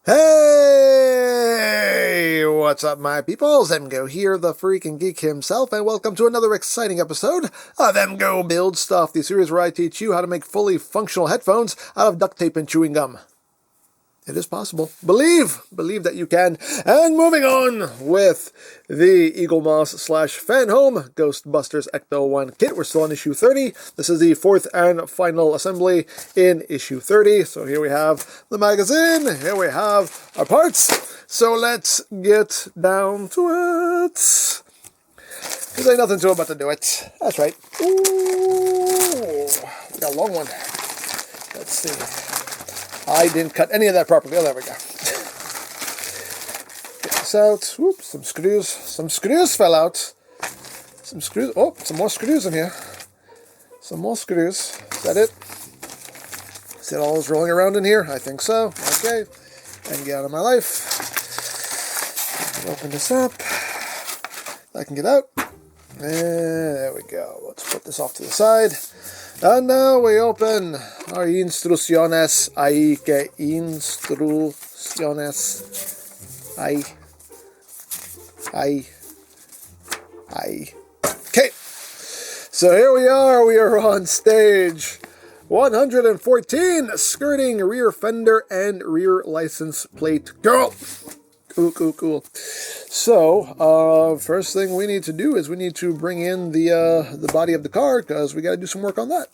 Hey! What's up, my peoples? EmGo here, the freaking geek himself, and welcome to another exciting episode of EmGo Build Stuff, the series where I teach you how to make fully functional headphones out of duct tape and chewing gum. It is possible. Believe that you can. And moving on with the Eaglemoss / FKim Ghostbusters ECTO-1 kit. We're still on issue 30. This is the fourth and final assembly in issue 30. So here we have the magazine. Here we have our parts. So let's get down to it. There's ain't nothing to it but to do it. That's right. Ooh, we got a long one. Let's see. I didn't cut any of that properly. Oh, there we go. Get this out. Whoops, some screws. Some screws fell out. Some screws. Oh, some more screws in here. Some more screws. Is that it? Is it all those rolling around in here? I think so. Okay. And get out of my life. Open this up. I can get out. And there we go. Let's put this off to the side. And now we open our instrucciones. Ahí que instrucciones. Ahí. Okay. So here we are. We are on stage 114, skirting rear fender and rear license plate. Girl. Cool. So, first thing we need to do is we need to bring in the body of the car, because we got to do some work on that.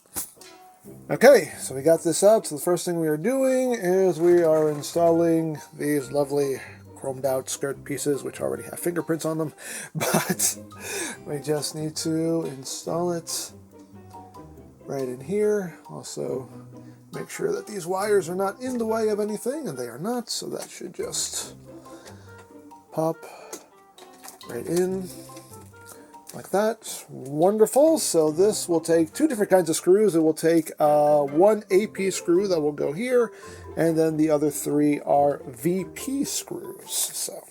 Okay, so we got this out. So the first thing we are doing is we are installing these lovely chromed out skirt pieces, which already have fingerprints on them. But we just need to install it right in here. Also, make sure that these wires are not in the way of anything, and they are not, so that should just pop right in like that. Wonderful. So this will take two different kinds of screws. It will take one AP screw that will go here, and then the other three are VP screws. So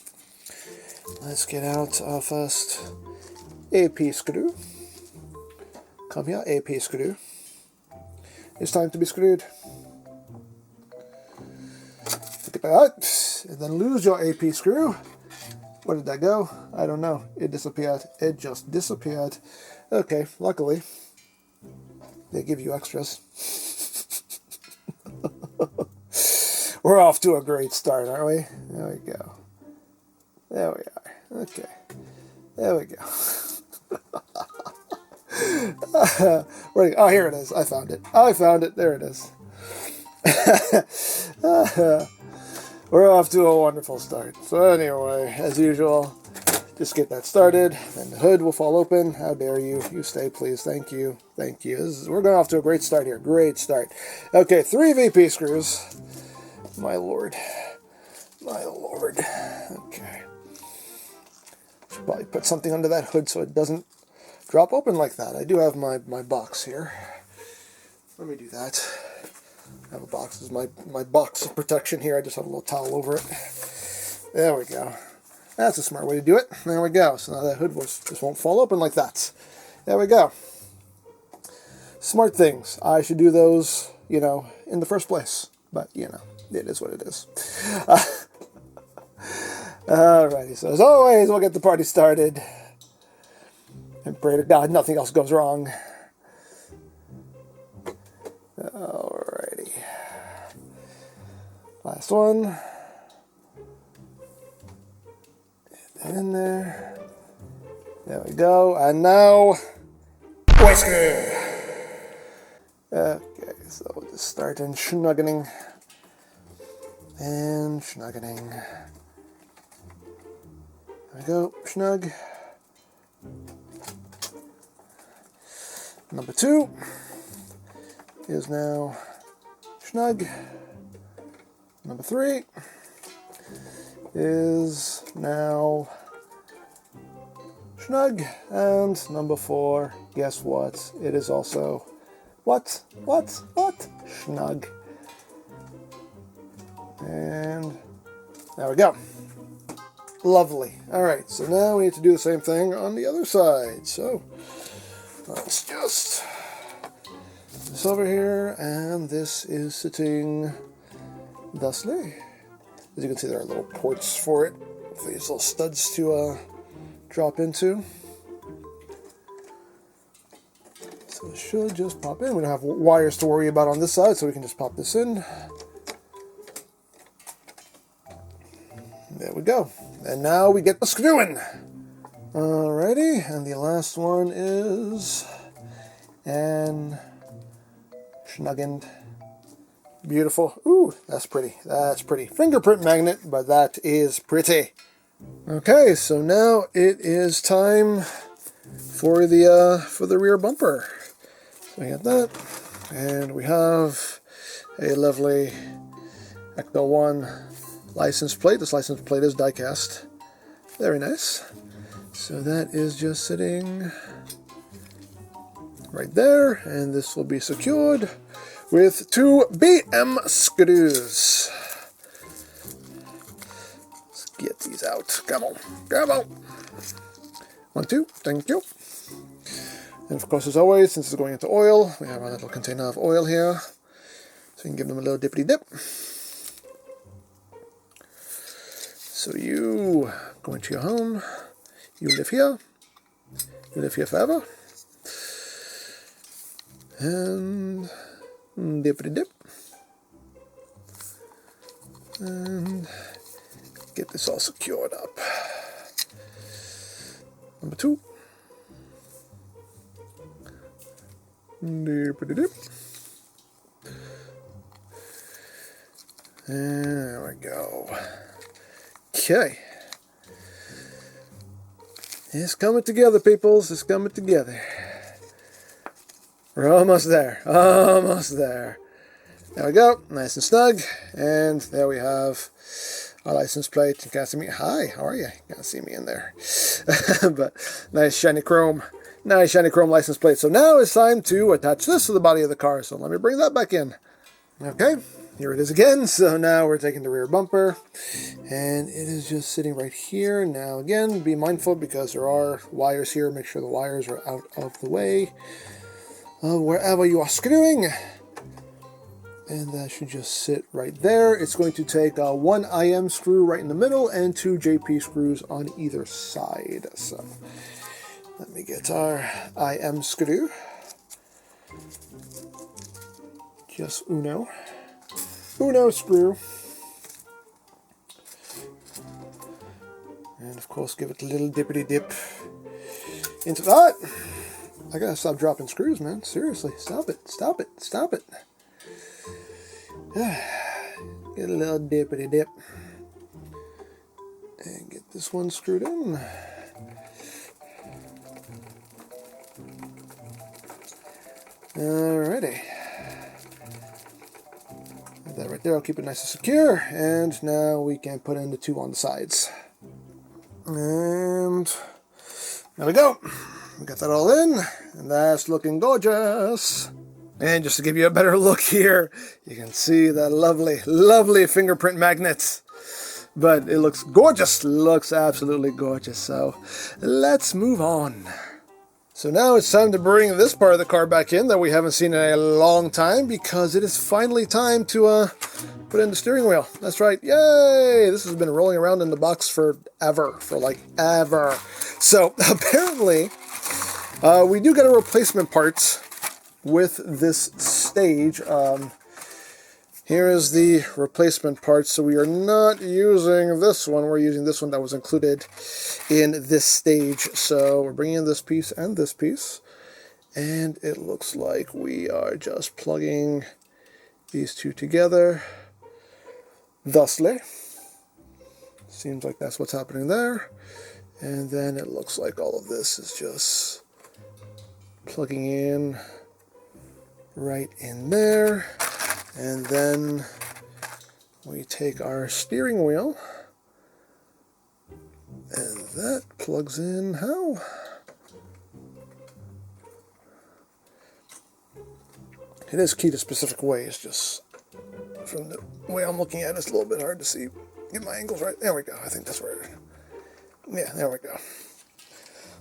let's get out our first AP screw. Come here, AP screw. It's time to be screwed. Take it back out, and then lose your AP screw. Where did that go? I don't know. It disappeared. It just disappeared. Okay, luckily, they give you extras. We're off to a great start, aren't we? There we go. There we are. Okay. There we go. Oh, here it is. I found it. There it is. We're off to a wonderful start. So anyway, as usual, just get that started, and the hood will fall open. How dare you? You stay, please. Thank you. We're going off to a great start here. Great start. Okay, 3 VP screws. My lord. Okay. Should probably put something under that hood so it doesn't drop open like that. I do have my box here. Let me do that. I have a box. This is my box of protection here. I just have a little towel over it. There we go. That's a smart way to do it. There we go. So now that hood just won't fall open like that. There we go. Smart things. I should do those, in the first place. But, it is what it is. Alrighty. So as always, we'll get the party started. And pray to God nothing else goes wrong. Alrighty. Last one. And in there. There we go. And now, whisker. Okay, so we'll just start in schnuggling. And schnuggling. There we go. Schnug. Number 2 is now snug. Number 3 is now snug. And number 4, guess what? It is also what? Snug. And there we go. Lovely. Alright, so now we need to do the same thing on the other side. So let's just this over here, and this is sitting thusly. As you can see, there are little ports for it, for these little studs to drop into. So it should just pop in. We don't have wires to worry about on this side, so we can just pop this in. There we go. And now we get the screwing. Alrighty, and the last one is an Schnuggened. Beautiful. Ooh, that's pretty. That's pretty. Fingerprint magnet, but that is pretty. Okay, so now it is time for the rear bumper. So we got that, and we have a lovely ECTO-1 license plate. This license plate is die cast. Very nice. So that is just sitting right there, and this will be secured with 2 BM screws. Let's get these out. Come on, come on. 1, 2, thank you. And of course, as always, since it's going into oil, we have our little container of oil here, so we can give them a little dippity dip. So you go into your home, you live here forever, and dippity dip, and get this all secured up. Number 2, dippity dip, and there we go. Okay. It's coming together, peoples. It's coming together. We're almost there. Almost there. There we go. Nice and snug. And there we have our license plate. You can't see me. Hi, how are you? You can't see me in there. But nice shiny chrome. Nice shiny chrome license plate. So now it's time to attach this to the body of the car. So let me bring that back in. Okay. Here it is again. So now we're taking the rear bumper, and it is just sitting right here. Now again, be mindful because there are wires here. Make sure the wires are out of the way of wherever you are screwing. And that should just sit right there. It's going to take 1 IM screw right in the middle and 2 JP screws on either side. So let me get our IM screw. Just uno screw, and of course give it a little dippity dip into that. I gotta stop dropping screws, man. Seriously, stop it, stop it, stop it. Get a little dippity dip and get this one screwed in. Alrighty. That right there, I'll keep it nice and secure, and now we can put in the 2 on the sides. And there we go. We got that all in, and that's looking gorgeous. And just to give you a better look here, you can see that lovely, lovely fingerprint magnets. But it looks gorgeous, looks absolutely gorgeous. So let's move on. So now it's time to bring this part of the car back in that we haven't seen in a long time, because it is finally time to put in the steering wheel. That's right, yay! This has been rolling around in the box forever, for like ever. So apparently, we do get a replacement parts with this stage. Here is the replacement part. So we are not using this one. We're using this one that was included in this stage. So we're bringing in this piece and this piece. And it looks like we are just plugging these 2 together. Thusly. Seems like that's what's happening there. And then it looks like all of this is just plugging in right in there. And then we take our steering wheel, and that plugs in how? It is keyed a specific way. It's just from the way I'm looking at it, it's a little bit hard to see. Get my angles right. There we go. I think that's where. Yeah, there we go.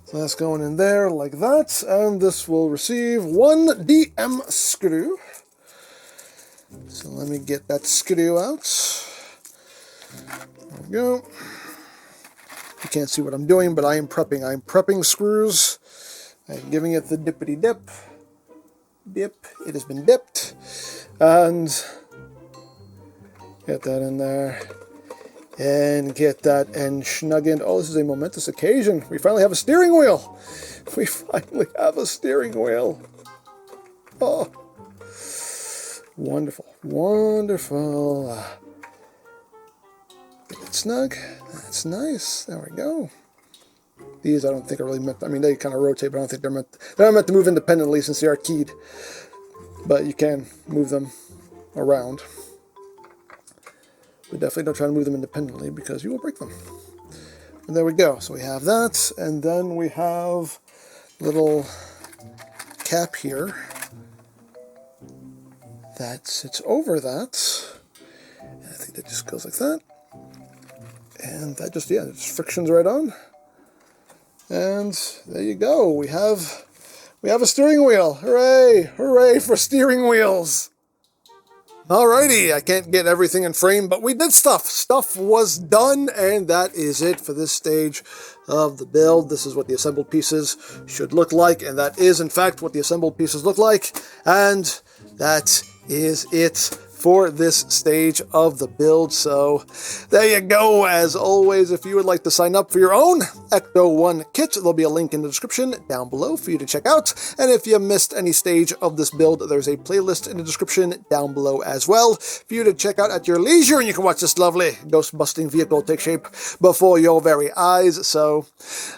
So that's going in there like that, and this will receive 1 DM screw. So let me get that screw out. There we go. You can't see what I'm doing, but I am prepping. I'm prepping screws. I'm giving it the dippity dip. Dip. It has been dipped. And get that in there. And get that end snug in. Oh, this is a momentous occasion. We finally have a steering wheel. We finally have a steering wheel. Oh. Wonderful. Wonderful. Get it snug. That's nice. There we go. These I don't think are really meant. I mean, they kind of rotate, but I don't think they're meant. They're not meant to move independently since they are keyed. But you can move them around. But definitely don't try to move them independently because you will break them. And there we go. So we have that, and then we have little cap here that sits over that. And I think that just goes like that. And that just, yeah, just frictions right on. And there you go. We have a steering wheel. Hooray! Hooray for steering wheels! Alrighty, I can't get everything in frame, but we did stuff. Stuff was done, and that is it for this stage of the build. This is what the assembled pieces should look like, and that is, in fact, what the assembled pieces look like. And that is it for this stage of the build. So there you go. As always, if you would like to sign up for your own ECTO-1 kit, there'll be a link in the description down below for you to check out. And if you missed any stage of this build, there's a playlist in the description down below as well for you to check out at your leisure, and you can watch this lovely ghost-busting vehicle take shape before your very eyes. So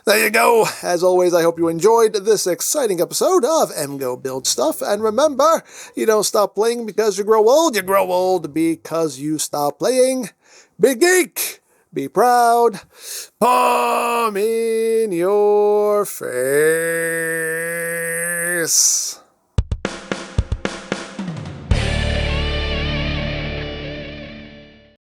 there you go. As always, I hope you enjoyed this exciting episode of EmGo Build Stuff. And remember, you don't stop playing because you grow old. You grow old because you stop playing. Be geek, be proud, palm in your face.